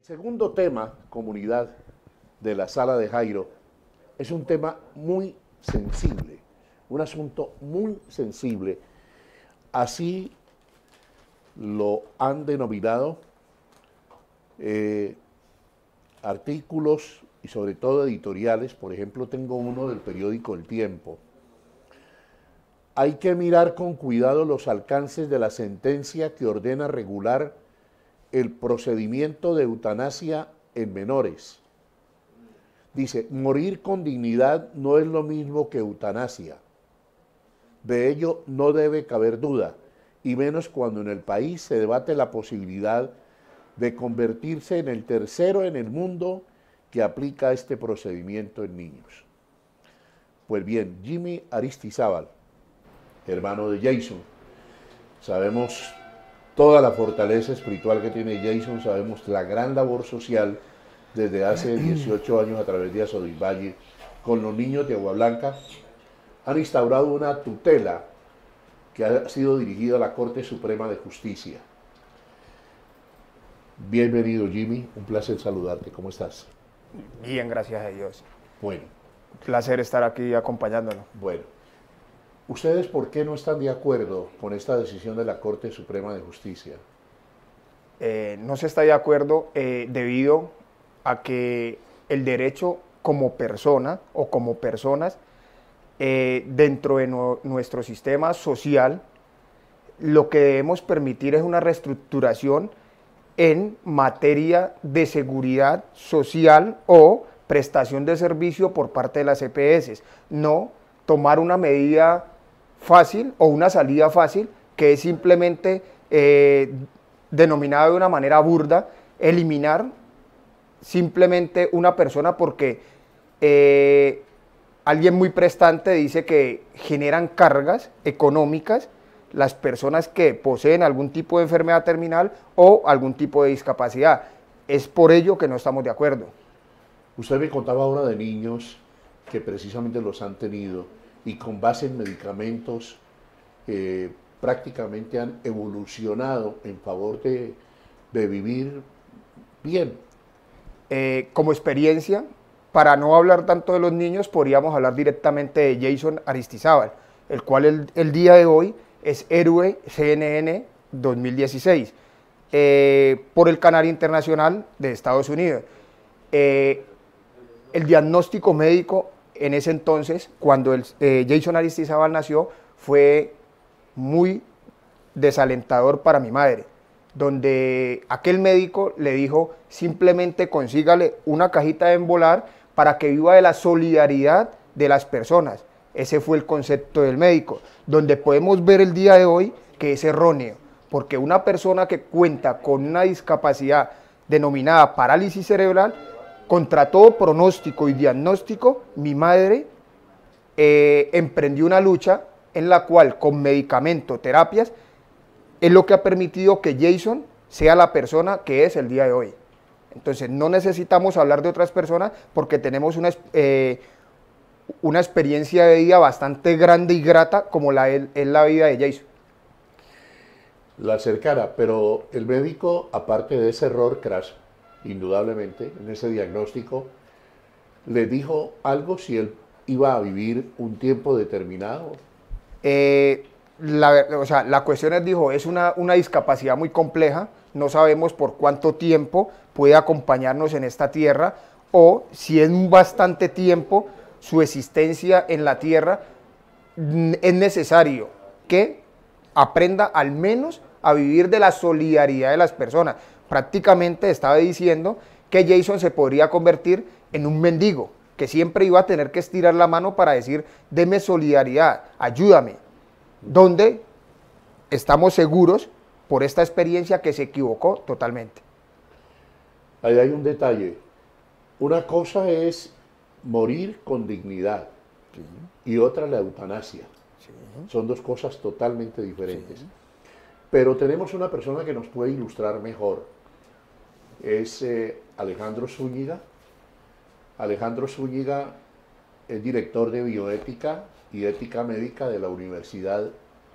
Segundo tema, comunidad, de la sala de Jairo, es un tema muy sensible, un asunto muy sensible. Así lo han denominado artículos y sobre todo editoriales. Por ejemplo, tengo uno del periódico El Tiempo. Hay que mirar con cuidado los alcances de la sentencia que ordena regular el procedimiento de eutanasia en menores. Dice, morir con dignidad no es lo mismo que eutanasia. De ello no debe caber duda, y menos cuando en el país se debate la posibilidad de convertirse en el tercero en el mundo que aplica este procedimiento en niños. Pues bien, Jimmy Aristizábal, hermano de Jason, sabemos toda la fortaleza espiritual que tiene Jason, sabemos la gran labor social desde hace 18 años a través de Asodisvalle con los niños de Agua Blanca. Han instaurado una tutela que ha sido dirigida a la Corte Suprema de Justicia. Bienvenido, Jimmy, un placer saludarte. ¿Cómo estás? Bien, gracias a Dios. Bueno. Un placer estar aquí acompañándolo. Bueno. ¿Ustedes por qué no están de acuerdo con esta decisión de la Corte Suprema de Justicia? No se está de acuerdo debido a que el derecho como persona o como personas dentro de nuestro sistema social, lo que debemos permitir es una reestructuración en materia de seguridad social o prestación de servicio por parte de las EPS, no tomar una medida fácil o una salida fácil que es simplemente denominada de una manera burda, eliminar simplemente una persona porque alguien muy prestante dice que generan cargas económicas las personas que poseen algún tipo de enfermedad terminal o algún tipo de discapacidad. Es por ello que no estamos de acuerdo. Usted me contaba ahora de niños que precisamente los han tenido y con base en medicamentos prácticamente han evolucionado en favor de vivir bien. Como experiencia, para no hablar tanto de los niños, podríamos hablar directamente de Jason Aristizábal, el cual el día de hoy es héroe CNN 2016 por el Canal Internacional de Estados Unidos. El diagnóstico médico en ese entonces, cuando Jason Aristizábal nació, fue muy desalentador para mi madre, donde aquel médico le dijo, simplemente consígale una cajita de embolar para que viva de la solidaridad de las personas. Ese fue el concepto del médico, donde podemos ver el día de hoy que es erróneo, porque una persona que cuenta con una discapacidad denominada parálisis cerebral, contra todo pronóstico y diagnóstico, mi madre emprendió una lucha en la cual con medicamento, terapias, es lo que ha permitido que Jason sea la persona que es el día de hoy. Entonces no necesitamos hablar de otras personas porque tenemos una experiencia de vida bastante grande y grata como es la vida de Jason. La cercana, pero el médico, aparte de ese error craso, indudablemente, en ese diagnóstico, ¿le dijo algo si él iba a vivir un tiempo determinado? La cuestión es, dijo, es una discapacidad muy compleja, no sabemos por cuánto tiempo puede acompañarnos en esta tierra, o si es bastante tiempo su existencia en la tierra, es necesario que aprenda al menos a vivir de la solidaridad de las personas. Prácticamente estaba diciendo que Jason se podría convertir en un mendigo, que siempre iba a tener que estirar la mano para decir, deme solidaridad, ayúdame. Donde estamos seguros, por esta experiencia, que se equivocó totalmente. Ahí hay un detalle. Una cosa es morir con dignidad, sí, y otra la eutanasia. Sí. Son dos cosas totalmente diferentes. Sí. Pero tenemos una persona que nos puede ilustrar mejor. Es Alejandro Zúñiga. Alejandro Zúñiga es director de bioética y ética médica de la Universidad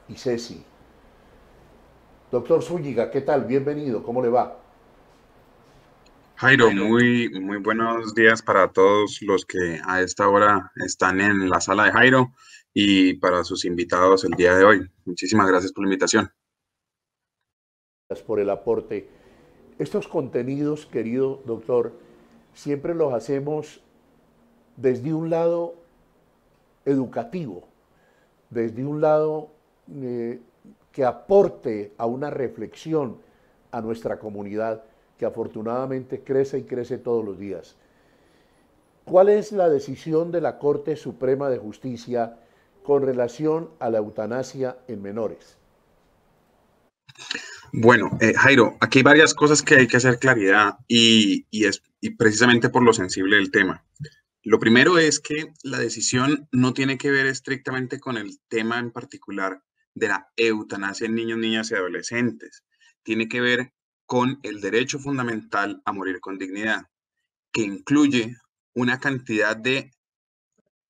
ICESI. Doctor Zúñiga, ¿qué tal? Bienvenido, ¿cómo le va? Jairo, muy buenos días para todos los que a esta hora están en la sala de Jairo y para sus invitados el día de hoy. Muchísimas gracias por la invitación. Gracias por el aporte. Estos contenidos, querido doctor, siempre los hacemos desde un lado educativo, desde un lado eh, que aporte a una reflexión a nuestra comunidad que afortunadamente crece y crece todos los días. ¿Cuál es la decisión de la Corte Suprema de Justicia con relación a la eutanasia en menores? Bueno, Jairo, aquí hay varias cosas que hay que hacer claridad y precisamente por lo sensible del tema. Lo primero es que la decisión no tiene que ver estrictamente con el tema en particular de la eutanasia en niños, niñas y adolescentes. Tiene que ver con el derecho fundamental a morir con dignidad, que incluye una cantidad de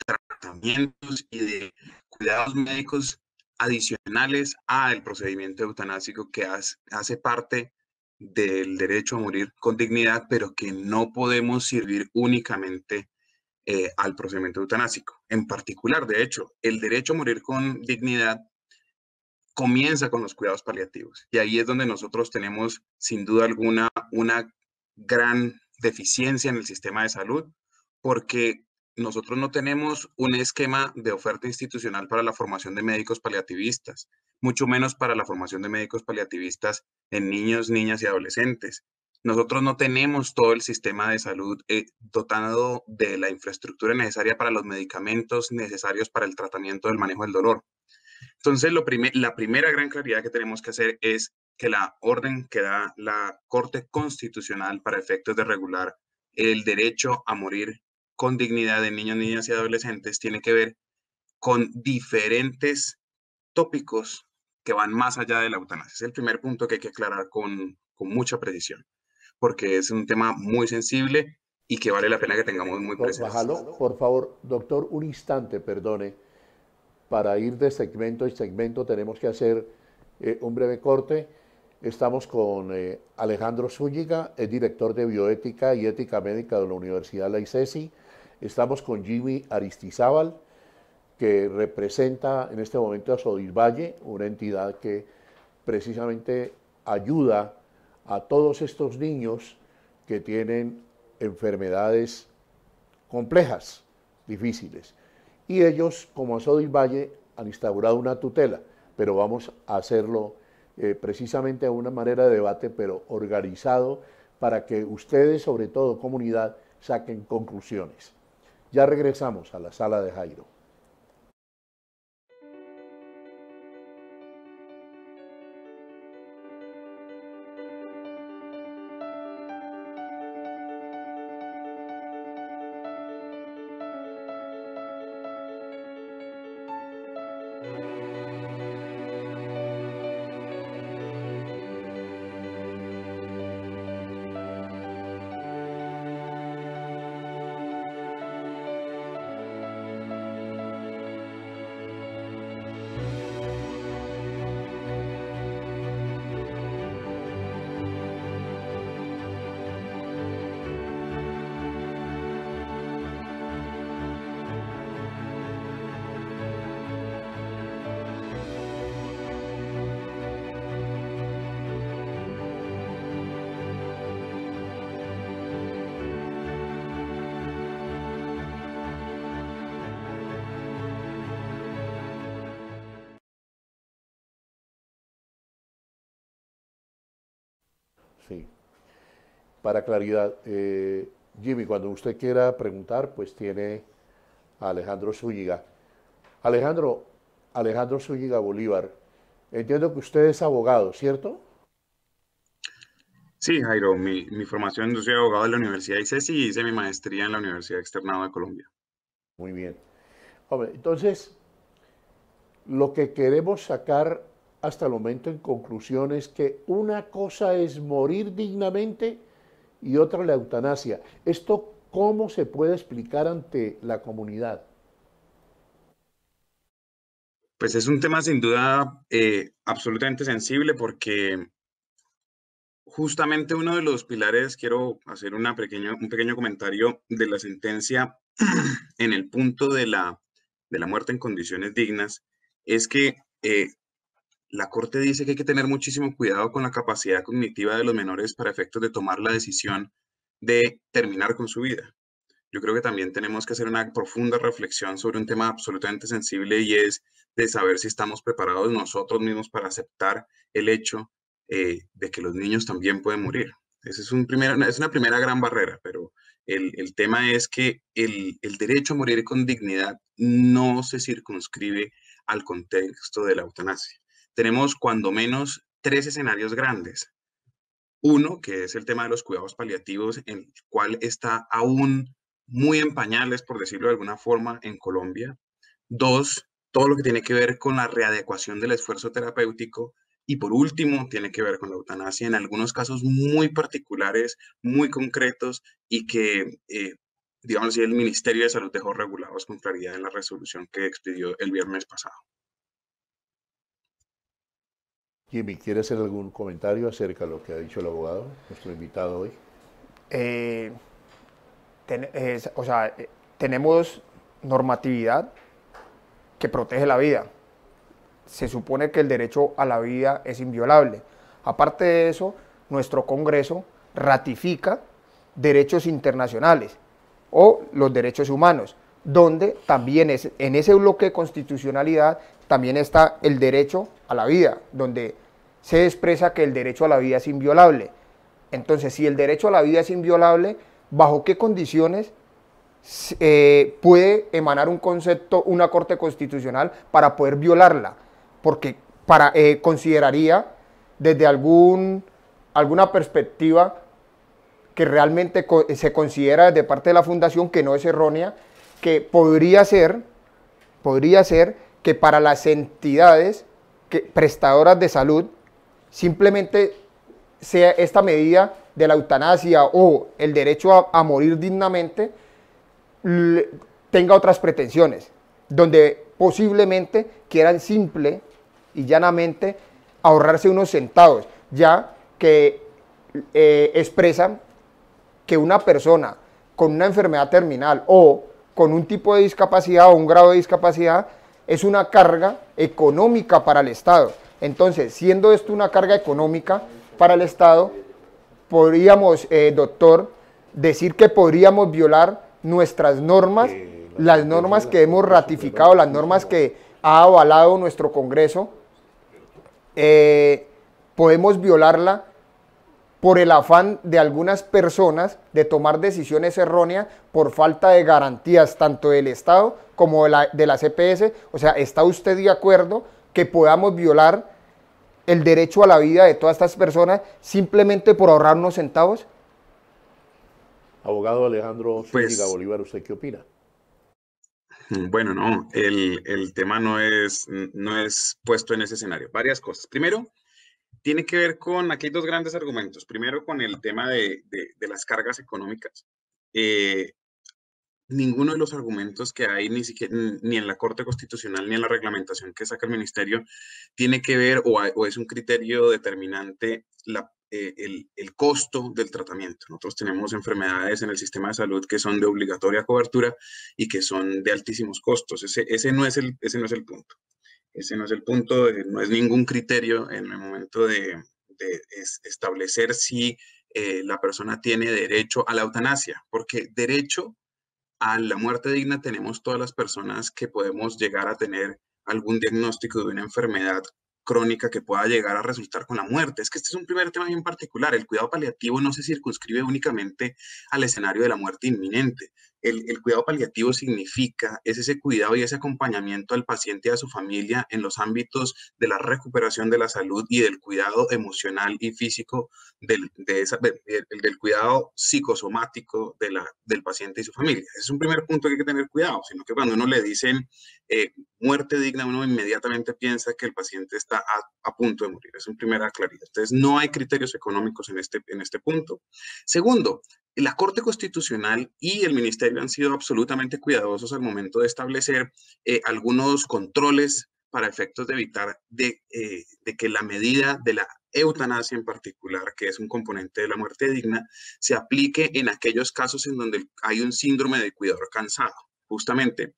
tratamientos y de cuidados médicos adicionales al procedimiento eutanásico que hace parte del derecho a morir con dignidad, pero que no podemos servir únicamente al procedimiento eutanásico. En particular, de hecho, el derecho a morir con dignidad comienza con los cuidados paliativos. Y ahí es donde nosotros tenemos, sin duda alguna, una gran deficiencia en el sistema de salud, porque nosotros no tenemos un esquema de oferta institucional para la formación de médicos paliativistas, mucho menos para la formación de médicos paliativistas en niños, niñas y adolescentes. Nosotros no tenemos todo el sistema de salud dotado de la infraestructura necesaria para los medicamentos necesarios para el tratamiento del manejo del dolor. Entonces, la primera gran claridad que tenemos que hacer es que la orden que da la Corte Constitucional para efectos de regular el derecho a morir con dignidad de niños, niñas y adolescentes tiene que ver con diferentes tópicos que van más allá de la eutanasia. Es el primer punto que hay que aclarar con mucha precisión, porque es un tema muy sensible y que vale la pena que tengamos muy Doctor, presentes. bájalo, por favor, doctor, un instante, perdone. Para ir de segmento en segmento tenemos que hacer un breve corte. Estamos con Alejandro Zúñiga, es director de Bioética y Ética Médica de la Universidad La ICESI. Estamos con Jimmy Aristizábal, que representa en este momento a Sodisvalle, una entidad que precisamente ayuda a todos estos niños que tienen enfermedades complejas, difíciles. Y ellos, como Sodil Valle, han instaurado una tutela, pero vamos a hacerlo precisamente de una manera de debate, pero organizado, para que ustedes, sobre todo comunidad, saquen conclusiones. Ya regresamos a la sala de Jairo. Sí. Para claridad, Jimmy, cuando usted quiera preguntar, pues tiene a Alejandro Zúñiga. Alejandro, Alejandro Zúñiga Bolívar, entiendo que usted es abogado, ¿cierto? Sí, Jairo, mi formación, yo soy abogado de la Universidad de ICESI y hice mi maestría en la Universidad Externado de Colombia. Muy bien. Hombre, entonces, lo que queremos sacar hasta el momento en conclusión es que una cosa es morir dignamente y otra la eutanasia. ¿Esto cómo se puede explicar ante la comunidad? Pues es un tema sin duda absolutamente sensible porque justamente uno de los pilares, quiero hacer un pequeño comentario de la sentencia en el punto de la muerte en condiciones dignas, es que la Corte dice que hay que tener muchísimo cuidado con la capacidad cognitiva de los menores para efectos de tomar la decisión de terminar con su vida. Yo creo que también tenemos que hacer una profunda reflexión sobre un tema absolutamente sensible y es de saber si estamos preparados nosotros mismos para aceptar el hecho de que los niños también pueden morir. Esa es una primera gran barrera, pero el tema es que el derecho a morir con dignidad no se circunscribe al contexto de la eutanasia. Tenemos cuando menos tres escenarios grandes. Uno, que es el tema de los cuidados paliativos, en el cual está aún muy en pañales, por decirlo de alguna forma, en Colombia. Dos, todo lo que tiene que ver con la readecuación del esfuerzo terapéutico. Y por último, tiene que ver con la eutanasia en algunos casos muy particulares, muy concretos y que, digamos así, el Ministerio de Salud dejó regulados con claridad en la resolución que expidió el viernes pasado. Jimmy, ¿quiere hacer algún comentario acerca de lo que ha dicho el abogado, nuestro invitado hoy? Tenemos normatividad que protege la vida. Se supone que el derecho a la vida es inviolable. Aparte de eso, nuestro Congreso ratifica derechos internacionales o los derechos humanos, donde también en ese bloque de constitucionalidad también está el derecho a la vida, donde se expresa que el derecho a la vida es inviolable. Entonces, si el derecho a la vida es inviolable, ¿bajo qué condiciones puede emanar un concepto, una Corte Constitucional para poder violarla? Porque consideraría desde alguna perspectiva que realmente se considera desde parte de la Fundación, que no es errónea, que podría ser que para las entidades prestadoras de salud simplemente sea esta medida de la eutanasia o el derecho a morir dignamente tenga otras pretensiones, donde posiblemente quieran simple y llanamente ahorrarse unos centavos, ya que expresan que una persona con una enfermedad terminal o con un tipo de discapacidad o un grado de discapacidad es una carga económica para el Estado. Entonces, siendo esto una carga económica para el Estado, podríamos, doctor, decir que podríamos violar nuestras normas, las normas que hemos ratificado, las normas que ha avalado nuestro Congreso, podemos violarla por el afán de algunas personas de tomar decisiones erróneas por falta de garantías tanto del Estado como de la CPS. O sea, ¿está usted de acuerdo que podamos violar el derecho a la vida de todas estas personas simplemente por ahorrar unos centavos? Abogado Alejandro Zúñiga Bolívar, ¿usted qué opina? Bueno, no, el tema no es puesto en ese escenario. Varias cosas. Primero, tiene que ver con, aquí hay dos grandes argumentos. Primero, con el tema de las cargas económicas. Ninguno de los argumentos que hay, ni en la Corte Constitucional, ni en la reglamentación que saca el Ministerio, tiene que ver o es un criterio determinante el costo del tratamiento. Nosotros tenemos enfermedades en el sistema de salud que son de obligatoria cobertura y que son de altísimos costos. Ese no es el punto. Ese no es el punto, no es ningún criterio en el momento de establecer si la persona tiene derecho a la eutanasia, porque derecho a la muerte digna tenemos todas las personas que podemos llegar a tener algún diagnóstico de una enfermedad crónica que pueda llegar a resultar con la muerte. Es que este es un primer tema bien particular. El cuidado paliativo no se circunscribe únicamente al escenario de la muerte inminente. El cuidado paliativo significa ese cuidado y ese acompañamiento al paciente y a su familia en los ámbitos de la recuperación de la salud y del cuidado emocional y físico, del cuidado psicosomático del paciente y su familia. Ese es un primer punto que hay que tener cuidado, sino que cuando uno le dicen muerte digna, uno inmediatamente piensa que el paciente está a punto de morir. Es una primera claridad. Entonces, no hay criterios económicos en este punto. Segundo, la Corte Constitucional y el Ministerio han sido absolutamente cuidadosos al momento de establecer algunos controles para efectos de evitar de que la medida de la eutanasia en particular, que es un componente de la muerte digna, se aplique en aquellos casos en donde hay un síndrome de cuidador cansado. Justamente,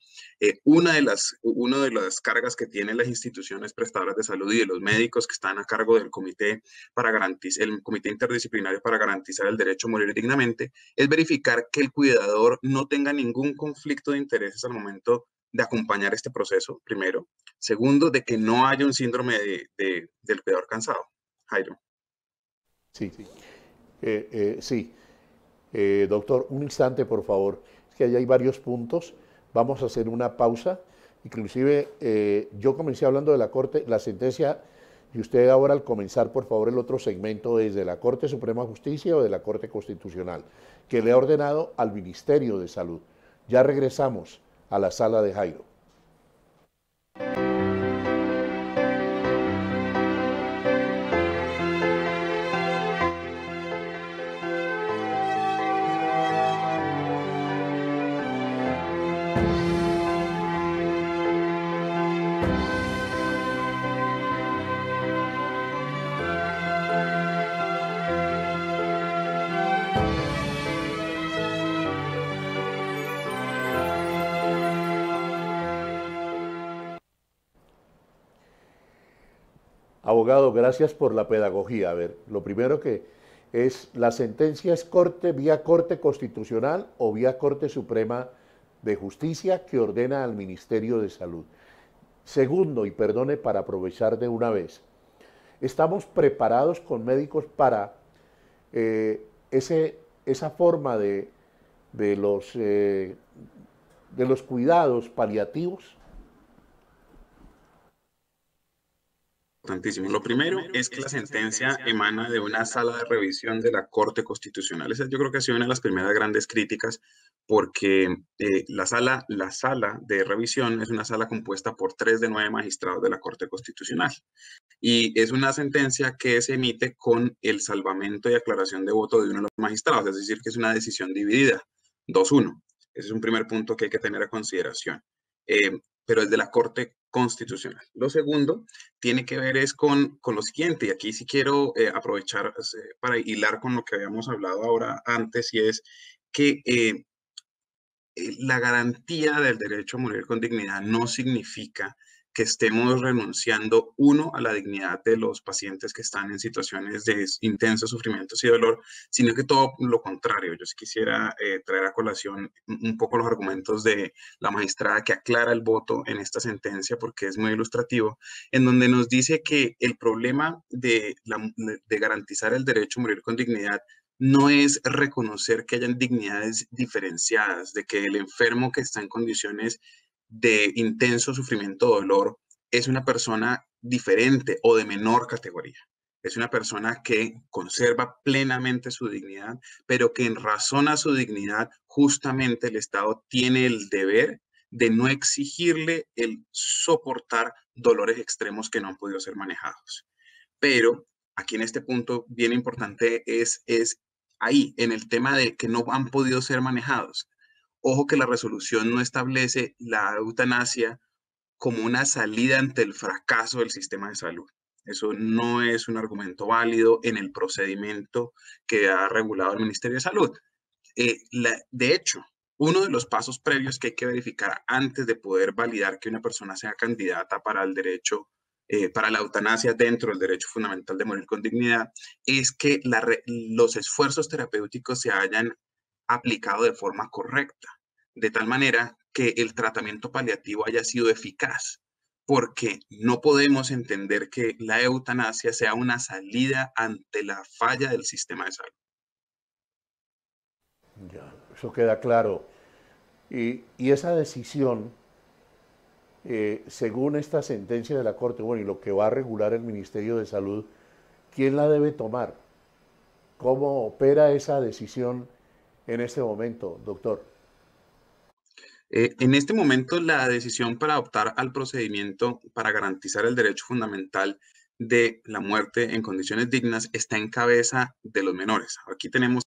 una de las cargas que tienen las instituciones prestadoras de salud y de los médicos que están a cargo del comité para garantizar, el comité interdisciplinario para garantizar el derecho a morir dignamente, es verificar que el cuidador no tenga ningún conflicto de intereses al momento de acompañar este proceso, primero. Segundo, de que no haya un síndrome del cuidador cansado. Jairo. Sí, sí. Doctor, un instante, por favor. Es que ahí hay varios puntos. Vamos a hacer una pausa. Inclusive, yo comencé hablando de la Corte, la sentencia, y usted ahora al comenzar, por favor, el otro segmento es de la Corte Suprema de Justicia o de la Corte Constitucional, que le ha ordenado al Ministerio de Salud. Ya regresamos a la sala de Jairo. Abogado, gracias por la pedagogía. A ver, lo primero que es, ¿la sentencia es vía Corte Constitucional o vía Corte Suprema de Justicia que ordena al Ministerio de Salud? Segundo, y perdone para aprovechar de una vez, ¿estamos preparados con médicos para esa forma de los cuidados paliativos? Importantísimo. Lo primero es que la sentencia emana de una sala de revisión de la Corte Constitucional. Esa yo creo que ha sido una de las primeras grandes críticas porque la sala de revisión es una sala compuesta por 3 de 9 magistrados de la Corte Constitucional. Y es una sentencia que se emite con el salvamento y aclaración de voto de uno de los magistrados, es decir, que es una decisión dividida, 2-1. Ese es un primer punto que hay que tener a consideración. Pero es de la Corte Constitucional. Lo segundo tiene que ver es con lo siguiente, y aquí sí quiero aprovechar para hilar con lo que habíamos hablado ahora antes, y es que la garantía del derecho a morir con dignidad no significa que estemos renunciando, uno, a la dignidad de los pacientes que están en situaciones de intenso sufrimiento y dolor, sino que todo lo contrario. Yo sí quisiera traer a colación un poco los argumentos de la magistrada que aclara el voto en esta sentencia, porque es muy ilustrativo, en donde nos dice que el problema de garantizar el derecho a morir con dignidad no es reconocer que hayan dignidades diferenciadas, de que el enfermo que está en condiciones de intenso sufrimiento o dolor es una persona diferente o de menor categoría. Es una persona que conserva plenamente su dignidad, pero que en razón a su dignidad, justamente el Estado tiene el deber de no exigirle el soportar dolores extremos que no han podido ser manejados. Pero aquí en este punto bien importante es ahí, en el tema de que no han podido ser manejados. Ojo que la resolución no establece la eutanasia como una salida ante el fracaso del sistema de salud. Eso no es un argumento válido en el procedimiento que ha regulado el Ministerio de Salud. De hecho, uno de los pasos previos que hay que verificar antes de poder validar que una persona sea candidata para el derecho, para la eutanasia dentro del derecho fundamental de morir con dignidad, es que los esfuerzos terapéuticos se hayan aplicado de forma correcta, de tal manera que el tratamiento paliativo haya sido eficaz, porque no podemos entender que la eutanasia sea una salida ante la falla del sistema de salud. Ya, eso queda claro. Y esa decisión, según esta sentencia de la Corte, bueno, y lo que va a regular el Ministerio de Salud, ¿quién la debe tomar? ¿Cómo opera esa decisión en este momento, doctor? En este momento, la decisión para optar al procedimiento para garantizar el derecho fundamental de la muerte en condiciones dignas está en cabeza de los menores. Aquí tenemos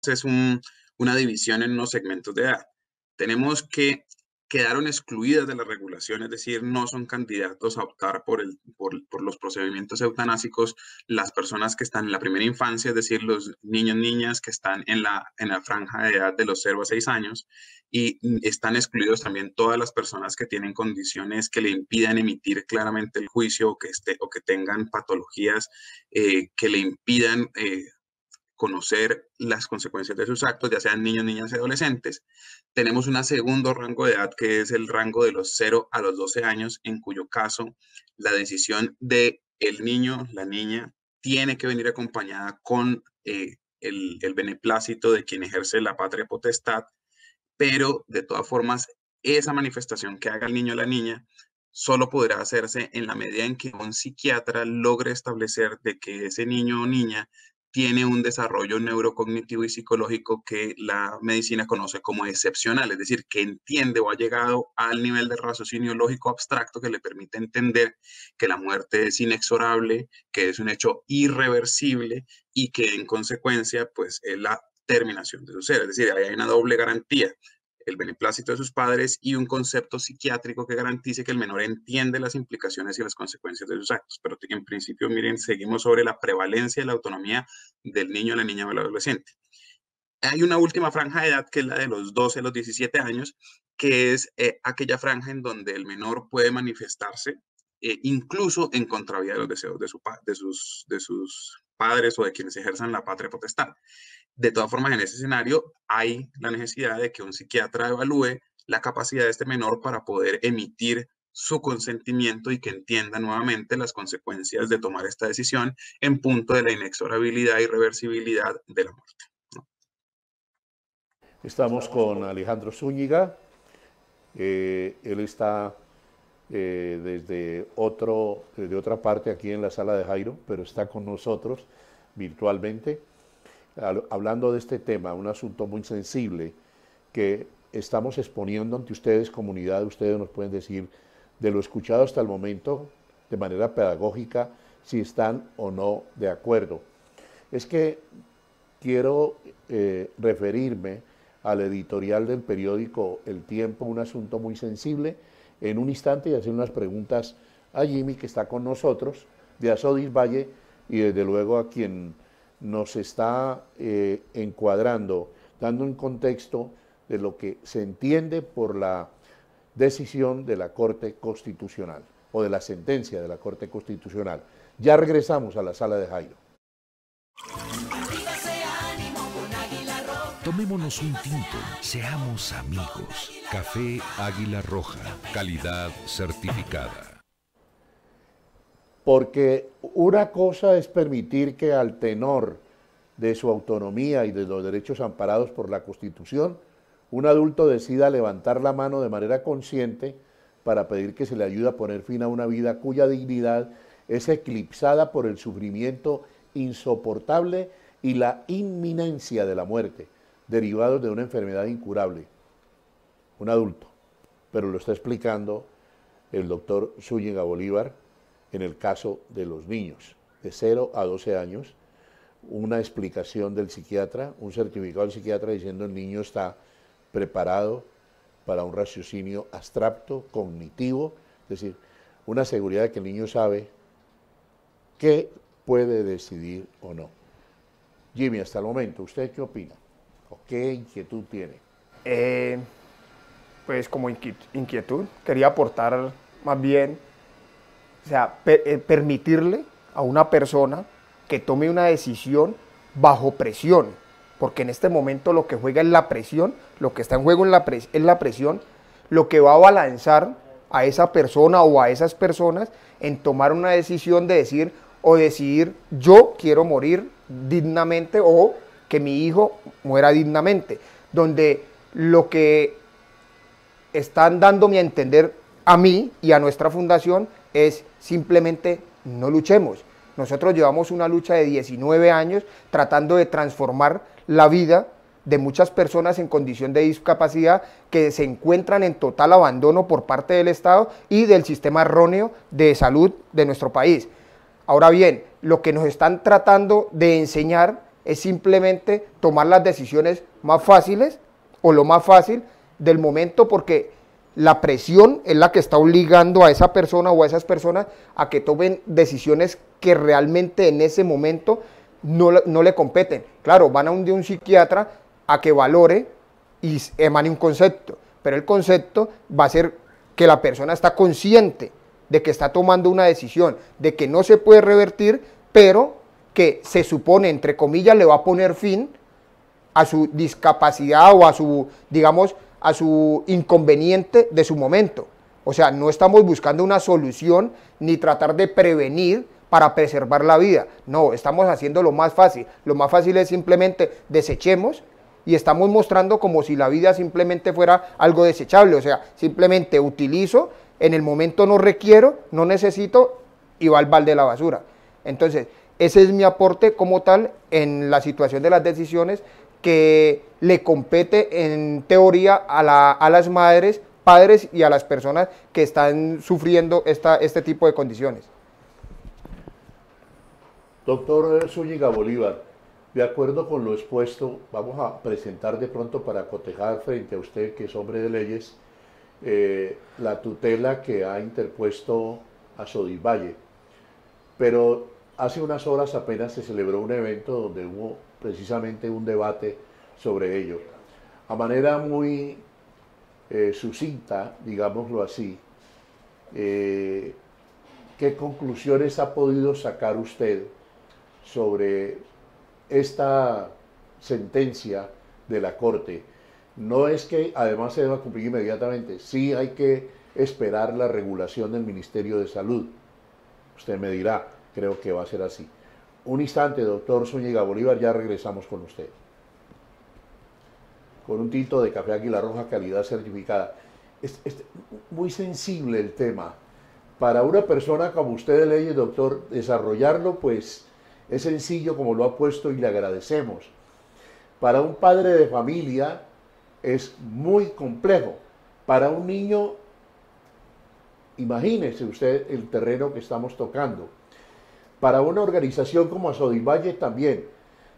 una división en unos segmentos de edad. Tenemos que quedaron excluidas de la regulación, es decir, no son candidatos a optar por los procedimientos eutanásicos las personas que están en la primera infancia, es decir, los niños, niñas que están en la franja de edad de los 0 a 6 años, y están excluidos también todas las personas que tienen condiciones que le impidan emitir claramente el juicio o que tengan patologías que le impidan conocer las consecuencias de sus actos, ya sean niños, niñas y adolescentes. Tenemos un segundo rango de edad que es el rango de los 0 a los 12 años, en cuyo caso la decisión de el niño, la niña, tiene que venir acompañada con el beneplácito de quien ejerce la patria potestad, pero de todas formas, esa manifestación que haga el niño o la niña solo podrá hacerse en la medida en que un psiquiatra logre establecer de que ese niño o niña tiene un desarrollo neurocognitivo y psicológico que la medicina conoce como excepcional, es decir, que entiende o ha llegado al nivel de raciocinio lógico abstracto que le permite entender que la muerte es inexorable, que es un hecho irreversible y que en consecuencia pues es la terminación de su ser, es decir, ahí hay una doble garantía, el beneplácito de sus padres y un concepto psiquiátrico que garantice que el menor entiende las implicaciones y las consecuencias de sus actos. Pero en principio, miren, seguimos sobre la prevalencia de la autonomía del niño, la niña o el adolescente. Hay una última franja de edad que es la de los 12 a los 17 años, que es aquella franja en donde el menor puede manifestarse incluso en contravía de los deseos de sus padres o de quienes ejerzan la patria potestad. De todas formas, en ese escenario hay la necesidad de que un psiquiatra evalúe la capacidad de este menor para poder emitir su consentimiento y que entienda nuevamente las consecuencias de tomar esta decisión en punto de la inexorabilidad y reversibilidad de la muerte, ¿no? Estamos con Alejandro Zúñiga. Él está desde otra parte aquí en la sala de Jairo, pero está con nosotros virtualmente, hablando de este tema, un asunto muy sensible que estamos exponiendo ante ustedes, comunidad. Ustedes nos pueden decir de lo escuchado hasta el momento, de manera pedagógica, si están o no de acuerdo. Es que quiero referirme al editorial del periódico El Tiempo, un asunto muy sensible, en un instante, y hacer unas preguntas a Jimmy, que está con nosotros, de Azodis Valle, y desde luego a quien nos está encuadrando, dando un contexto de lo que se entiende por la decisión de la Corte Constitucional, o de la sentencia de la Corte Constitucional. Ya regresamos a la sala de Jairo. Tomémonos un tinto, seamos amigos. Café Águila Roja, calidad certificada. Porque una cosa es permitir que al tenor de su autonomía y de los derechos amparados por la Constitución, un adulto decida levantar la mano de manera consciente para pedir que se le ayude a poner fin a una vida cuya dignidad es eclipsada por el sufrimiento insoportable y la inminencia de la muerte, derivados de una enfermedad incurable. Un adulto, pero lo está explicando el doctor Zúñiga Bolívar en el caso de los niños de 0 a 12 años, una explicación del psiquiatra, un certificado del psiquiatra diciendo el niño está preparado para un raciocinio abstracto, cognitivo, es decir, una seguridad de que el niño sabe qué puede decidir o no. Jimmy, hasta el momento, ¿usted qué opina? ¿O qué inquietud tiene? Pues como inquietud, quería aportar más bien, o sea, permitirle a una persona que tome una decisión bajo presión, porque en este momento lo que juega es la presión, lo que está en juego es la presión, lo que va a balanzar a esa persona o a esas personas en tomar una decisión de decir o decidir yo quiero morir dignamente o que mi hijo muera dignamente, donde lo que están dándome a entender a mí y a nuestra fundación es simplemente no luchemos. Nosotros llevamos una lucha de 19 años tratando de transformar la vida de muchas personas en condición de discapacidad que se encuentran en total abandono por parte del Estado y del sistema erróneo de salud de nuestro país. Ahora bien, lo que nos están tratando de enseñar es simplemente tomar las decisiones más fáciles o lo más fácil del momento, porque la presión es la que está obligando a esa persona o a esas personas a que tomen decisiones que realmente en ese momento no le competen. Claro, van a de un psiquiatra a que valore y emane un concepto, pero el concepto va a ser que la persona está consciente de que está tomando una decisión, de que no se puede revertir, pero que se supone, entre comillas, le va a poner fin a su discapacidad o a su, digamos, a su inconveniente de su momento. O sea, no estamos buscando una solución ni tratar de prevenir para preservar la vida. No, estamos haciendo lo más fácil. Lo más fácil es simplemente desechemos y estamos mostrando como si la vida simplemente fuera algo desechable. O sea, simplemente utilizo, en el momento no requiero, no necesito y va al balde de la basura. Entonces, ese es mi aporte como tal en la situación de las decisiones que le compete en teoría a las madres, padres y a las personas que están sufriendo este tipo de condiciones. Doctor Zúñiga Bolívar, de acuerdo con lo expuesto, vamos a presentar de pronto para cotejar frente a usted, que es hombre de leyes, la tutela que ha interpuesto a Sodisvalle. Pero hace unas horas apenas se celebró un evento donde hubo precisamente un debate sobre ello. A manera muy sucinta, digámoslo así, ¿qué conclusiones ha podido sacar usted sobre esta sentencia de la Corte? No es que además se deba cumplir inmediatamente, sí hay que esperar la regulación del Ministerio de Salud. Usted me dirá, creo que va a ser así. Un instante, doctor Zúñiga Bolívar, ya regresamos con usted. Con un tinto de café Águila Roja, calidad certificada. Es muy sensible el tema. Para una persona como usted de leyes, doctor, desarrollarlo, pues es sencillo como lo ha puesto y le agradecemos. Para un padre de familia es muy complejo. Para un niño, imagínese usted el terreno que estamos tocando. Para una organización como Sodisvalle también.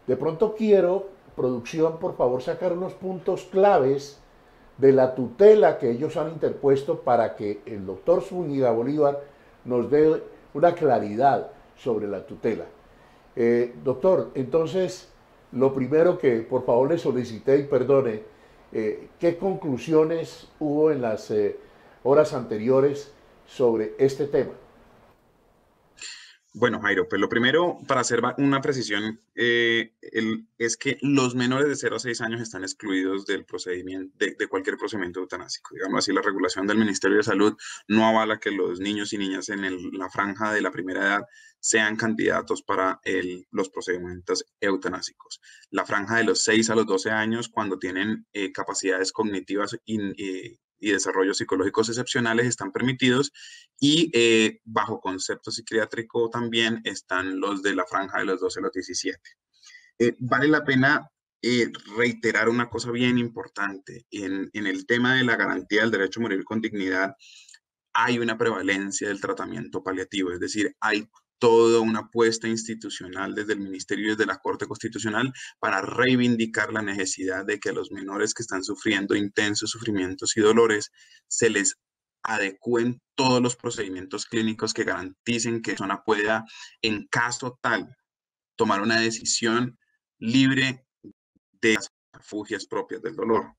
De pronto quiero, producción, por favor, sacar unos puntos claves de la tutela que ellos han interpuesto para que el doctor Zúñiga Bolívar nos dé una claridad sobre la tutela. Doctor, entonces, lo primero que por favor le solicité, y perdone, ¿qué conclusiones hubo en las horas anteriores sobre este tema? Bueno, Jairo, pues lo primero, para hacer una precisión, es que los menores de 0 a 6 años están excluidos del procedimiento, de cualquier procedimiento eutanásico. Digamos así, la regulación del Ministerio de Salud no avala que los niños y niñas en la franja de la primera edad sean candidatos para los procedimientos eutanásicos. La franja de los 6 a los 12 años, cuando tienen capacidades cognitivas y desarrollos psicológicos excepcionales, están permitidos, y bajo concepto psiquiátrico también están los de la franja de los 12 a los 17. Vale la pena reiterar una cosa bien importante. En el tema de la garantía del derecho a morir con dignidad, hay una prevalencia del tratamiento paliativo, es decir, hay toda una apuesta institucional desde el Ministerio y desde la Corte Constitucional para reivindicar la necesidad de que a los menores que están sufriendo intensos sufrimientos y dolores se les adecúen todos los procedimientos clínicos que garanticen que la persona pueda, en caso tal, tomar una decisión libre de las refugias propias del dolor.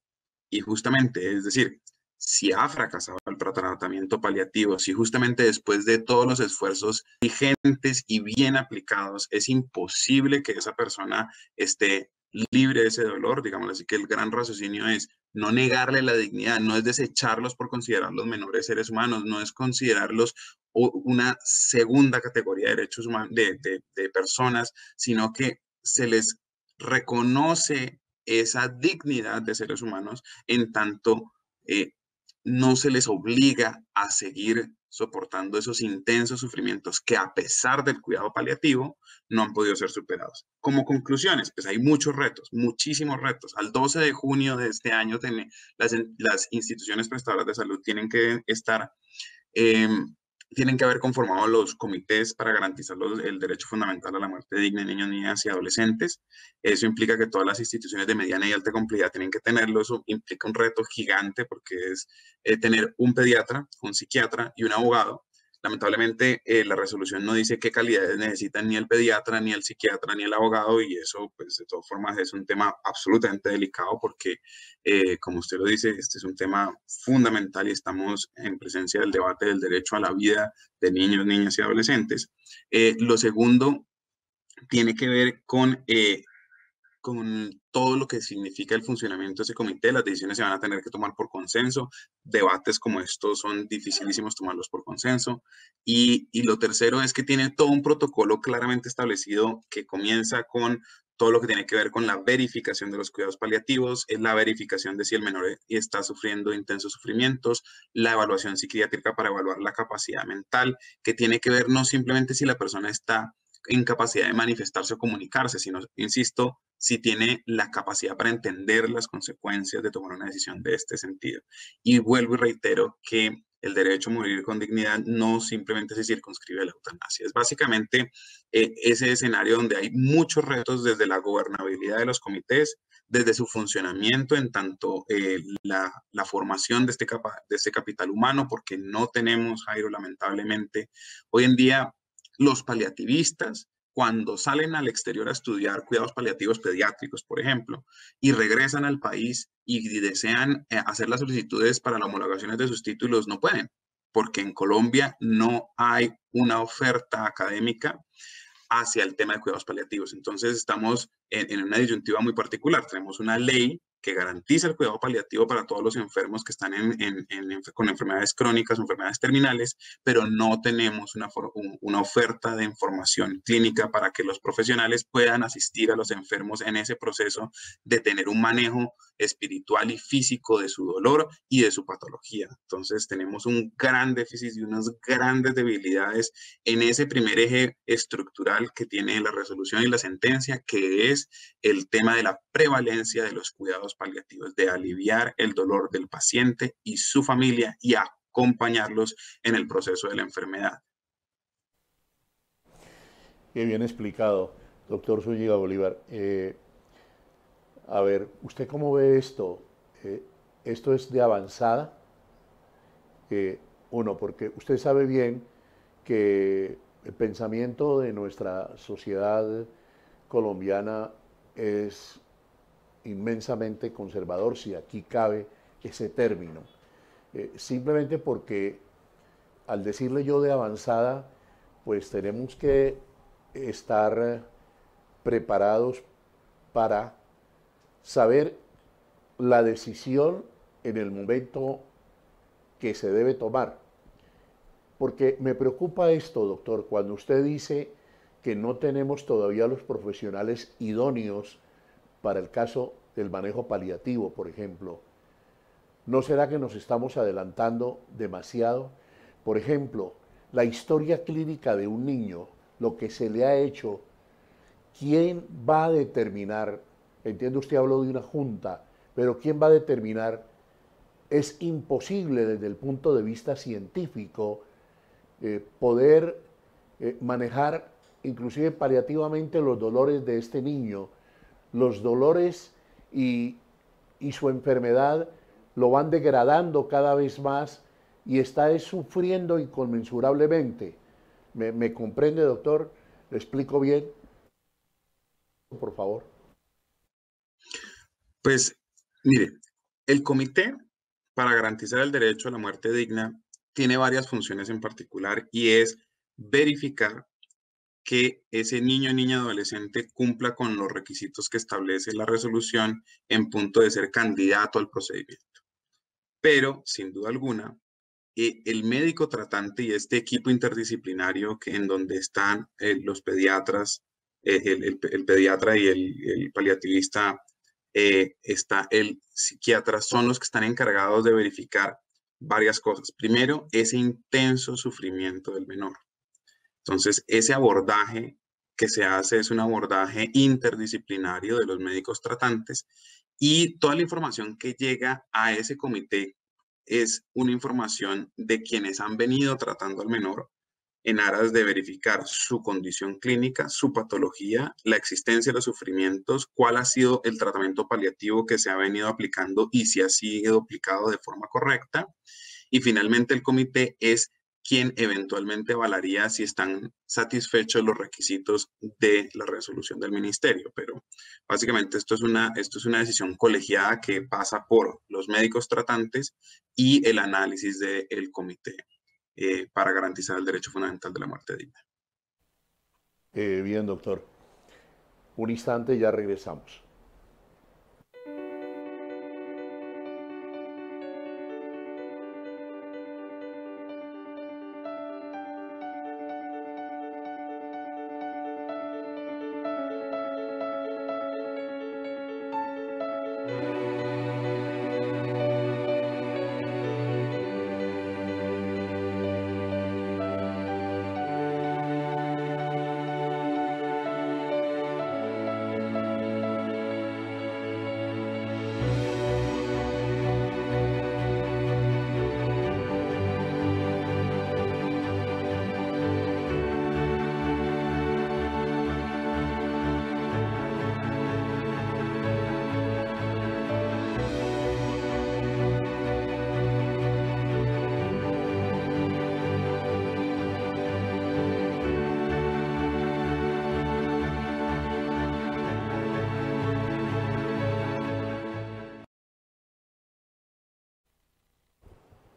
Y justamente, es decir, si ha fracasado el tratamiento paliativo, si justamente después de todos los esfuerzos vigentes y bien aplicados es imposible que esa persona esté libre de ese dolor, digamos así, que el gran raciocinio es no negarle la dignidad, no es desecharlos por considerarlos menores seres humanos, no es considerarlos una segunda categoría de derechos humanos, de personas, sino que se les reconoce esa dignidad de seres humanos en tanto no se les obliga a seguir soportando esos intensos sufrimientos que, a pesar del cuidado paliativo, no han podido ser superados. Como conclusiones, pues hay muchos retos, muchísimos retos. Al 12 de junio de este año, las instituciones prestadoras de salud tienen que estar tienen que haber conformado los comités para garantizar el derecho fundamental a la muerte digna de niños, niñas y adolescentes. Eso implica que todas las instituciones de mediana y alta complejidad tienen que tenerlo. Eso implica un reto gigante porque es tener un pediatra, un psiquiatra y un abogado. Lamentablemente, la resolución no dice qué calidades necesitan ni el pediatra, ni el psiquiatra, ni el abogado, y eso, pues, de todas formas, es un tema absolutamente delicado porque, como usted lo dice, este es un tema fundamental y estamos en presencia del debate del derecho a la vida de niños, niñas y adolescentes. Lo segundo tiene que ver con todo lo que significa el funcionamiento de ese comité. Las decisiones se van a tener que tomar por consenso. Debates como estos son dificilísimos tomarlos por consenso. Y lo tercero es que tiene todo un protocolo claramente establecido que comienza con todo lo que tiene que ver con la verificación de los cuidados paliativos, es la verificación de si el menor está sufriendo intensos sufrimientos, la evaluación psiquiátrica para evaluar la capacidad mental, que tiene que ver no simplemente si la persona está en capacidad de manifestarse o comunicarse, sino, insisto, si tiene la capacidad para entender las consecuencias de tomar una decisión de este sentido. Y vuelvo y reitero que el derecho a morir con dignidad no simplemente se circunscribe a la eutanasia. Es básicamente ese escenario donde hay muchos retos desde la gobernabilidad de los comités, desde su funcionamiento en tanto la formación de este capital humano, porque no tenemos, Jairo, lamentablemente, hoy en día los paliativistas, cuando salen al exterior a estudiar cuidados paliativos pediátricos, por ejemplo, y regresan al país y desean hacer las solicitudes para las homologaciones de sus títulos, no pueden, porque en Colombia no hay una oferta académica hacia el tema de cuidados paliativos. Entonces estamos en una disyuntiva muy particular. Tenemos una ley que garantiza el cuidado paliativo para todos los enfermos que están con enfermedades crónicas o enfermedades terminales, pero no tenemos una oferta de información clínica para que los profesionales puedan asistir a los enfermos en ese proceso de tener un manejo espiritual y físico de su dolor y de su patología. Entonces tenemos un gran déficit y unas grandes debilidades en ese primer eje estructural que tiene la resolución y la sentencia, que es el tema de la prevalencia de los cuidados paliativos, de aliviar el dolor del paciente y su familia y acompañarlos en el proceso de la enfermedad. Qué bien explicado, doctor Zúñiga Bolívar. A ver, ¿usted cómo ve esto? ¿Esto es de avanzada? Uno, porque usted sabe bien que el pensamiento de nuestra sociedad colombiana es inmensamente conservador, si aquí cabe ese término. Simplemente porque al decirle yo de avanzada, pues tenemos que estar preparados para saber la decisión en el momento que se debe tomar. Porque me preocupa esto, doctor, cuando usted dice que no tenemos todavía los profesionales idóneos para el caso del manejo paliativo, por ejemplo. ¿No será que nos estamos adelantando demasiado? Por ejemplo, la historia clínica de un niño, lo que se le ha hecho, ¿quién va a determinar? Entiendo, usted habló de una junta, pero ¿quién va a determinar? Es imposible desde el punto de vista científico poder manejar inclusive paliativamente los dolores de este niño. Los dolores y su enfermedad lo van degradando cada vez más y está sufriendo inconmensurablemente. ¿Me comprende, doctor? ¿Le explico bien? Por favor. Pues, mire, el comité para garantizar el derecho a la muerte digna tiene varias funciones en particular y es verificar que ese niño, niña, adolescente cumpla con los requisitos que establece la resolución en punto de ser candidato al procedimiento. Pero, sin duda alguna, el médico tratante y este equipo interdisciplinario en donde están los pediatras, el pediatra y el paliativista, está el psiquiatra, son los que están encargados de verificar varias cosas. Primero, ese intenso sufrimiento del menor. Entonces, ese abordaje que se hace es un abordaje interdisciplinario de los médicos tratantes y toda la información que llega a ese comité es una información de quienes han venido tratando al menor en aras de verificar su condición clínica, su patología, la existencia de los sufrimientos, cuál ha sido el tratamiento paliativo que se ha venido aplicando y si ha sido aplicado de forma correcta. Y finalmente el comité es quien eventualmente avalaría si están satisfechos los requisitos de la resolución del ministerio. Pero básicamente esto es una decisión colegiada que pasa por los médicos tratantes y el análisis del comité para garantizar el derecho fundamental de la muerte digna. Bien, doctor. Un instante, ya regresamos.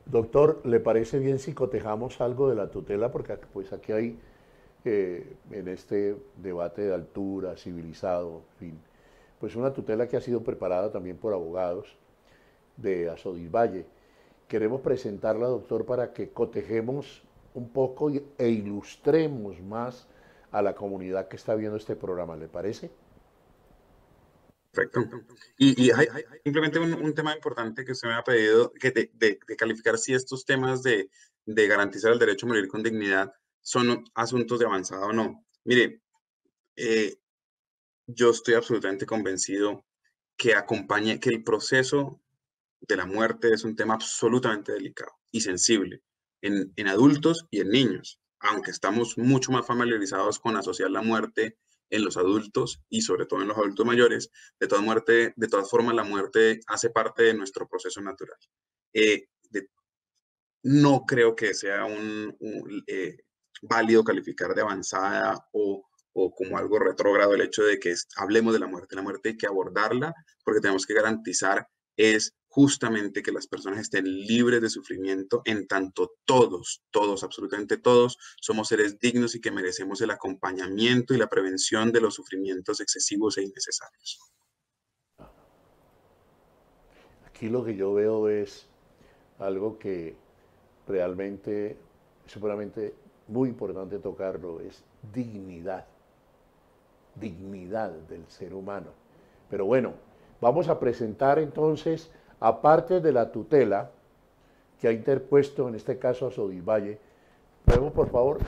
Doctor, ¿le parece bien si cotejamos algo de la tutela? Porque pues aquí hay, en este debate de altura, civilizado, en fin, pues una tutela que ha sido preparada también por abogados de Asodisvalle. Queremos presentarla, doctor, para que cotejemos un poco e ilustremos más a la comunidad que está viendo este programa. ¿Le parece? Perfecto. Y hay simplemente un tema importante que usted me ha pedido, que de calificar si estos temas de garantizar el derecho a morir con dignidad son asuntos de avanzada o no. Mire, yo estoy absolutamente convencido que el proceso de la muerte es un tema absolutamente delicado y sensible en adultos y en niños, aunque estamos mucho más familiarizados con asociar la muerte en los adultos y sobre todo en los adultos mayores. De todas formas, la muerte hace parte de nuestro proceso natural. No creo que sea válido calificar de avanzada o como algo retrógrado el hecho de que hablemos de la muerte. La muerte hay que abordarla porque tenemos que garantizar es justamente que las personas estén libres de sufrimiento en tanto todos, absolutamente todos, somos seres dignos y que merecemos el acompañamiento y la prevención de los sufrimientos excesivos e innecesarios. Aquí lo que yo veo es algo que realmente, seguramente muy importante tocarlo, es dignidad. Dignidad del ser humano. Pero bueno, vamos a presentar entonces, aparte de la tutela que ha interpuesto en este caso Asodisvalle, podemos por favor,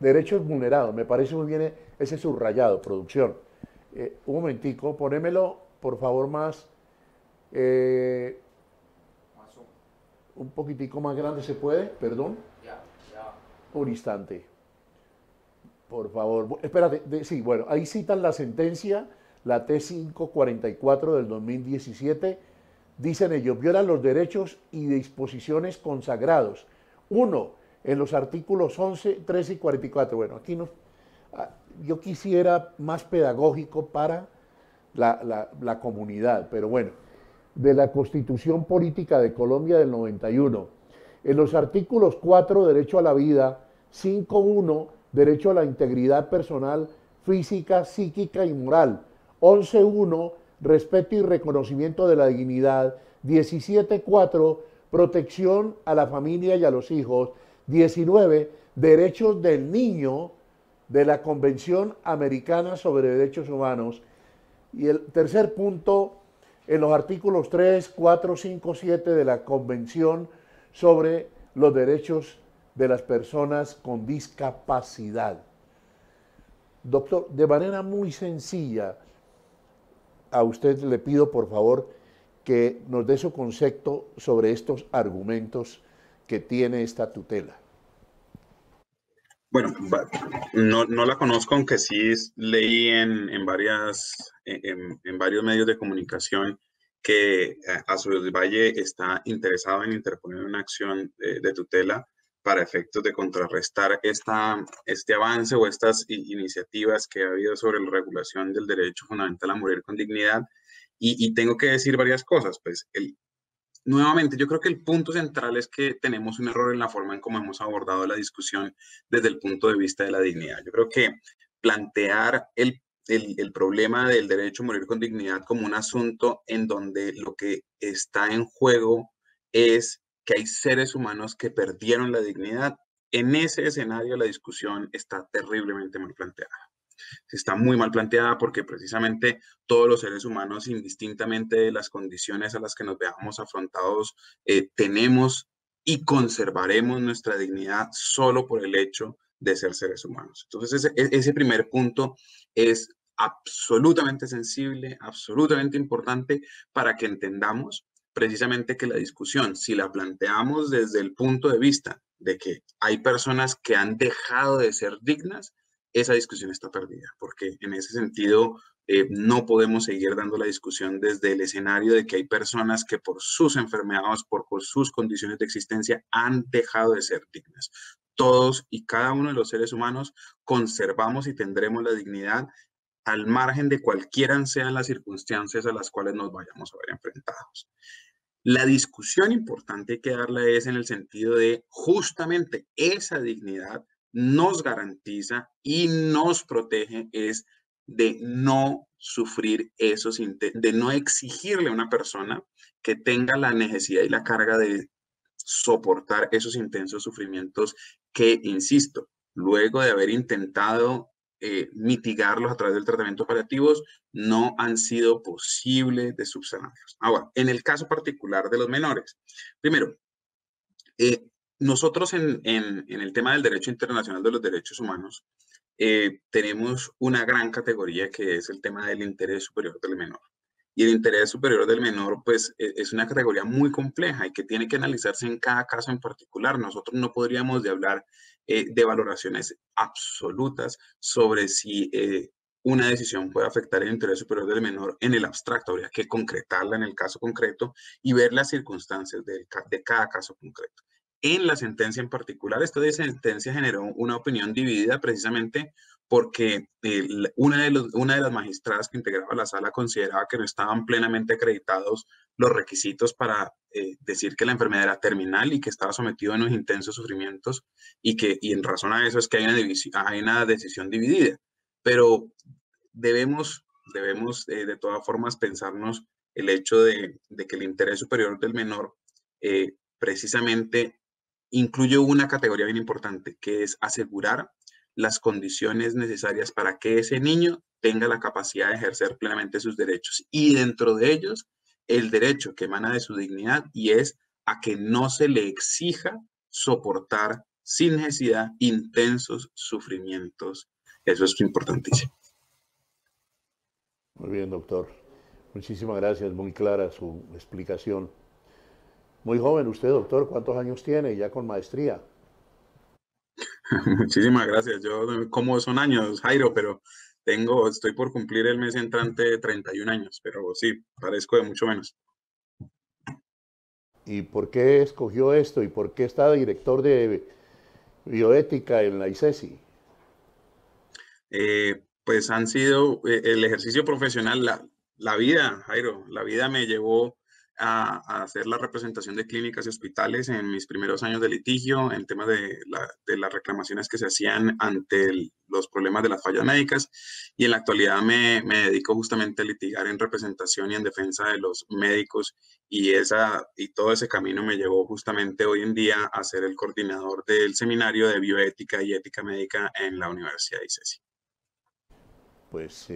derechos vulnerados, me parece muy bien ese subrayado, producción. Un momentico, ponémelo por favor más, un poquitico más grande, ¿se puede? Perdón. Ya. Un instante. Por favor, espérate, sí, bueno, ahí citan la sentencia, la T544 del 2017, dicen ellos, violan los derechos y disposiciones consagrados. Uno, en los artículos 11, 13 y 44. Bueno, aquí yo quisiera más pedagógico para la comunidad, pero bueno, de la Constitución Política de Colombia del 91. En los artículos 4, derecho a la vida, 5.1, derecho a la integridad personal, física, psíquica y moral. 11.1, respeto y reconocimiento de la dignidad. 17.4, protección a la familia y a los hijos. 19, derechos del niño de la Convención Americana sobre Derechos Humanos. Y el tercer punto, en los artículos 3, 4, 5, 7 de la Convención sobre los derechos de las personas con discapacidad. Doctor, de manera muy sencilla, a usted le pido por favor que nos dé su concepto sobre estos argumentos que tiene esta tutela. Bueno, no la conozco, aunque sí leí en varios medios de comunicación que Valle está interesado en interponer una acción de tutela para efectos de contrarrestar este avance o estas iniciativas que ha habido sobre la regulación del derecho fundamental a morir con dignidad. Y tengo que decir varias cosas. Pues nuevamente, yo creo que el punto central es que tenemos un error en la forma en cómo hemos abordado la discusión desde el punto de vista de la dignidad. Yo creo que plantear el problema del derecho a morir con dignidad como un asunto en donde lo que está en juego es que hay seres humanos que perdieron la dignidad. En ese escenario la discusión está terriblemente mal planteada. Está muy mal planteada porque precisamente todos los seres humanos, indistintamente de las condiciones a las que nos veamos afrontados, tenemos y conservaremos nuestra dignidad solo por el hecho de ser seres humanos. Entonces, ese primer punto es absolutamente sensible, absolutamente importante para que entendamos precisamente que la discusión, si la planteamos desde el punto de vista de que hay personas que han dejado de ser dignas, esa discusión está perdida, porque en ese sentido no podemos seguir dando la discusión desde el escenario de que hay personas que por sus enfermedades, por sus condiciones de existencia, han dejado de ser dignas. Todos y cada uno de los seres humanos conservamos y tendremos la dignidad al margen de cualquiera sean las circunstancias a las cuales nos vayamos a ver enfrentados. La discusión importante que darla es en el sentido de justamente esa dignidad nos garantiza y nos protege es de no sufrir de no exigirle a una persona que tenga la necesidad y la carga de soportar esos intensos sufrimientos que, insisto, luego de haber intentado mitigarlos a través del tratamiento paliativos, no han sido posibles de subsanarlos. Ahora, en el caso particular de los menores, primero, nosotros en el tema del derecho internacional de los derechos humanos, tenemos una gran categoría que es el tema del interés superior del menor. Y el interés superior del menor, pues, es una categoría muy compleja y que tiene que analizarse en cada caso en particular. Nosotros no podríamos hablar de valoraciones absolutas sobre si una decisión puede afectar el interés superior del menor en el abstracto. Habría que concretarla en el caso concreto y ver las circunstancias de cada caso concreto. En la sentencia en particular, esta sentencia generó una opinión dividida precisamente porque una de las magistradas que integraba la sala consideraba que no estaban plenamente acreditados los requisitos para decir que la enfermedad era terminal y que estaba sometido a unos intensos sufrimientos y en razón a eso es que hay una decisión dividida. Pero debemos de todas formas pensarnos el hecho de que el interés superior del menor precisamente incluye una categoría bien importante, que es asegurar las condiciones necesarias para que ese niño tenga la capacidad de ejercer plenamente sus derechos. Y dentro de ellos, el derecho que emana de su dignidad y es a que no se le exija soportar sin necesidad intensos sufrimientos. Eso es importantísimo. Muy bien, doctor. Muchísimas gracias, muy clara su explicación. Muy joven usted, doctor, ¿cuántos años tiene? Ya con maestría. Muchísimas gracias. Yo, como son años, Jairo, pero estoy por cumplir el mes entrante 31 años, pero sí, parezco de mucho menos. ¿Y por qué escogió esto? ¿Y por qué está director de bioética en la ICESI? Pues han sido el ejercicio profesional, la vida, Jairo, la vida me llevó a hacer la representación de clínicas y hospitales en mis primeros años de litigio, en temas de las reclamaciones que se hacían ante los problemas de las fallas médicas, y en la actualidad me dedico justamente a litigar en representación y en defensa de los médicos, y todo ese camino me llevó justamente hoy en día a ser el coordinador del seminario de bioética y ética médica en la Universidad de ICESI. Pues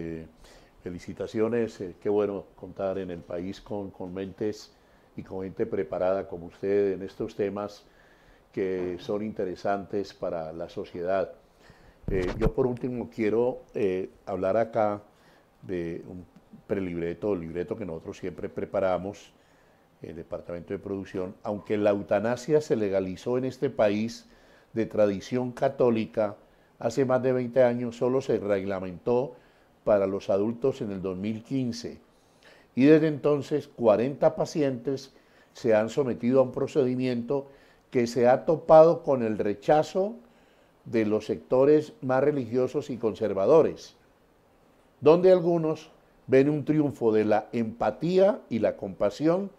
felicitaciones, qué bueno contar en el país con mentes y con gente preparada como usted en estos temas que son interesantes para la sociedad. Yo por último quiero hablar acá de un prelibreto, el libreto que nosotros siempre preparamos, el departamento de producción, aunque la eutanasia se legalizó en este país de tradición católica hace más de 20 años, solo se reglamentó para los adultos en el 2015. Y desde entonces 40 pacientes se han sometido a un procedimiento que se ha topado con el rechazo de los sectores más religiosos y conservadores, donde algunos ven un triunfo de la empatía y la compasión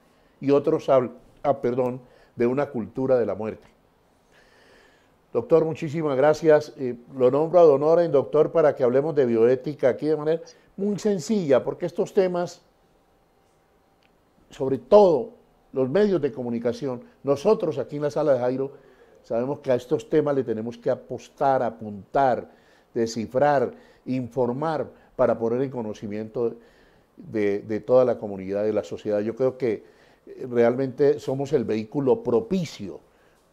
y otros hablan, de una cultura de la muerte. Doctor, muchísimas gracias. Lo nombro ad honorem, doctor, para que hablemos de bioética aquí de manera muy sencilla, porque estos temas, sobre todo los medios de comunicación, nosotros aquí en la sala de Jairo, sabemos que a estos temas le tenemos que apostar, apuntar, descifrar, informar, para poner en conocimiento de toda la comunidad, de la sociedad. Yo creo que realmente somos el vehículo propicio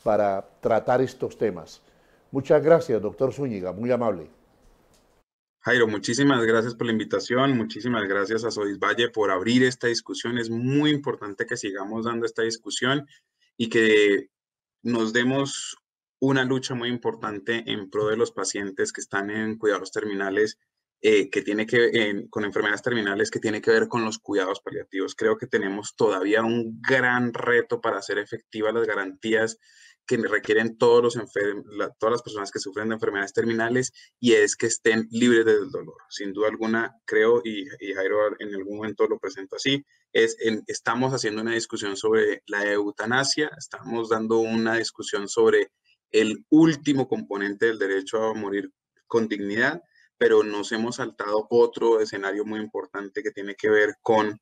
para tratar estos temas. Muchas gracias, doctor Zúñiga, muy amable. Jairo, muchísimas gracias por la invitación, muchísimas gracias a Sodisvalle por abrir esta discusión. Es muy importante que sigamos dando esta discusión y que nos demos una lucha muy importante en pro de los pacientes que están en cuidados terminales, con enfermedades terminales, que tiene que ver con los cuidados paliativos. Creo que tenemos todavía un gran reto para hacer efectivas las garantías que requieren todas las personas que sufren de enfermedades terminales, y es que estén libres del dolor. Sin duda alguna, creo, y Jairo en algún momento lo presenta así, estamos haciendo una discusión sobre la eutanasia, estamos dando una discusión sobre el último componente del derecho a morir con dignidad, pero nos hemos saltado otro escenario muy importante que tiene que ver con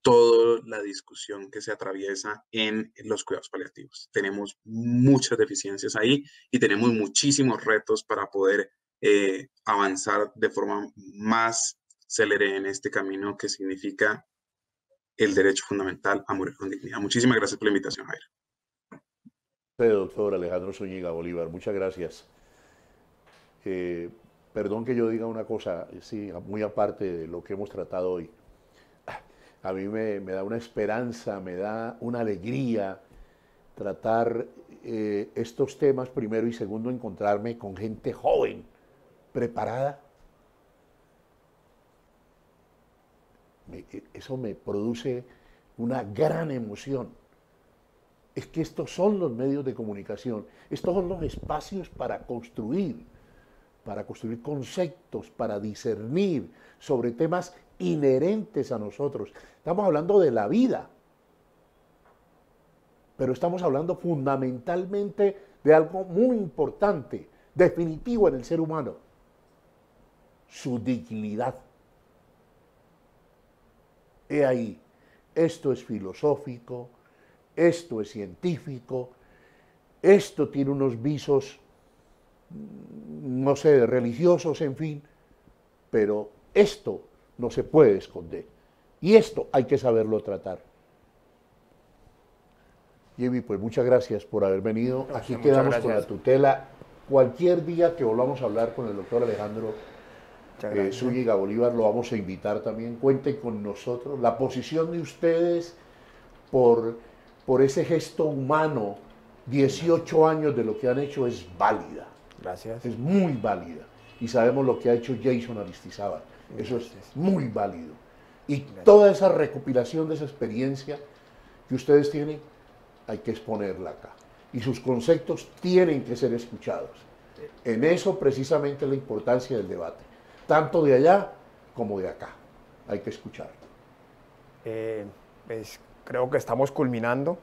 toda la discusión que se atraviesa en los cuidados paliativos. Tenemos muchas deficiencias ahí y tenemos muchísimos retos para poder avanzar de forma más célere en este camino que significa el derecho fundamental a morir con dignidad. Muchísimas gracias por la invitación, Jairo. Doctor Alejandro Zúñiga Bolívar, muchas gracias. Perdón que yo diga una cosa, sí, muy aparte de lo que hemos tratado hoy. A mí me da una esperanza, me da una alegría tratar estos temas, primero, y segundo, encontrarme con gente joven, preparada. Eso me produce una gran emoción. Es que estos son los medios de comunicación, estos son los espacios para construir conceptos, para discernir sobre temas inherentes a nosotros. Estamos hablando de la vida, pero estamos hablando fundamentalmente de algo muy importante, definitivo en el ser humano: su dignidad. He ahí, esto es filosófico, esto es científico, esto tiene unos visos, no sé, religiosos, en fin, pero esto no se puede esconder. Y esto hay que saberlo tratar. Jimmy, pues muchas gracias por haber venido. Aquí quedamos con la tutela. Cualquier día que volvamos a hablar con el doctor Alejandro Zúñiga Bolívar, lo vamos a invitar también. Cuenten con nosotros. La posición de ustedes por ese gesto humano, 18 años de lo que han hecho, es válida. Gracias. Es muy válida. Y sabemos lo que ha hecho Jason Aristizábal. Eso es muy válido. Y toda esa recopilación de esa experiencia que ustedes tienen, hay que exponerla acá. Y sus conceptos tienen que ser escuchados. En eso precisamente la importancia del debate. Tanto de allá como de acá. Hay que escuchar. Pues creo que estamos culminando.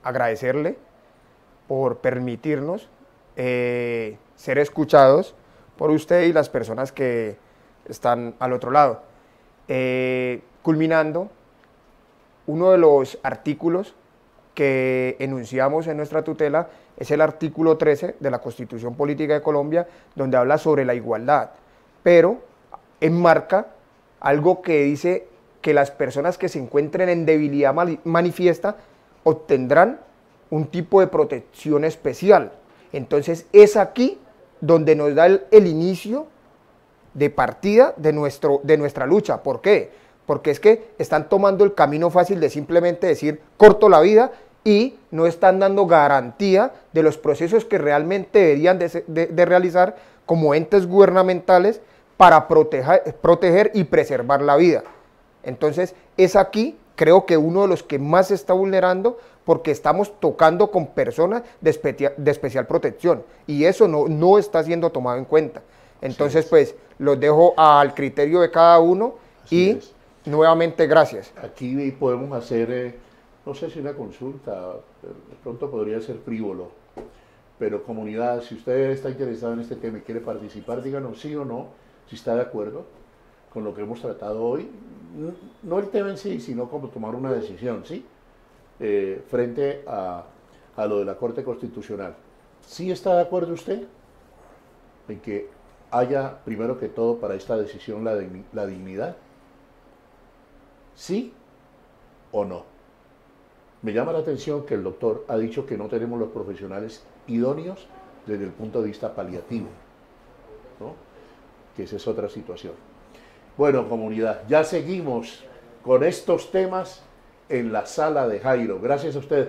Agradecerle por permitirnos ser escuchados por usted y las personas que están al otro lado. Culminando, uno de los artículos que enunciamos en nuestra tutela es el artículo 13 de la Constitución Política de Colombia, donde habla sobre la igualdad, pero enmarca algo que dice que las personas que se encuentren en debilidad manifiesta obtendrán un tipo de protección especial. Entonces es aquí donde nos da el inicio de partida de nuestra lucha. ¿Por qué? porque es que están tomando el camino fácil de simplemente decir corto la vida y no están dando garantía de los procesos que realmente deberían de realizar como entes gubernamentales para proteger y preservar la vida. Entonces es aquí, creo que uno de los que más se está vulnerando, porque estamos tocando con personas de especial protección y eso no está siendo tomado en cuenta. Entonces, pues, los dejo al criterio de cada uno y nuevamente gracias. Aquí podemos hacer, no sé si una consulta, de pronto podría ser frívolo, pero comunidad, si usted está interesado en este tema y quiere participar, díganos sí o no, si está de acuerdo con lo que hemos tratado hoy, no el tema en sí, sino como tomar una decisión, ¿sí? Frente a lo de la Corte Constitucional. ¿Sí está de acuerdo usted en que haya, primero que todo, para esta decisión la dignidad? ¿Sí o no? Me llama la atención que el doctor ha dicho que no tenemos los profesionales idóneos desde el punto de vista paliativo, ¿no? Que esa es otra situación. Bueno, comunidad, ya seguimos con estos temas en la sala de Jairo. Gracias a ustedes.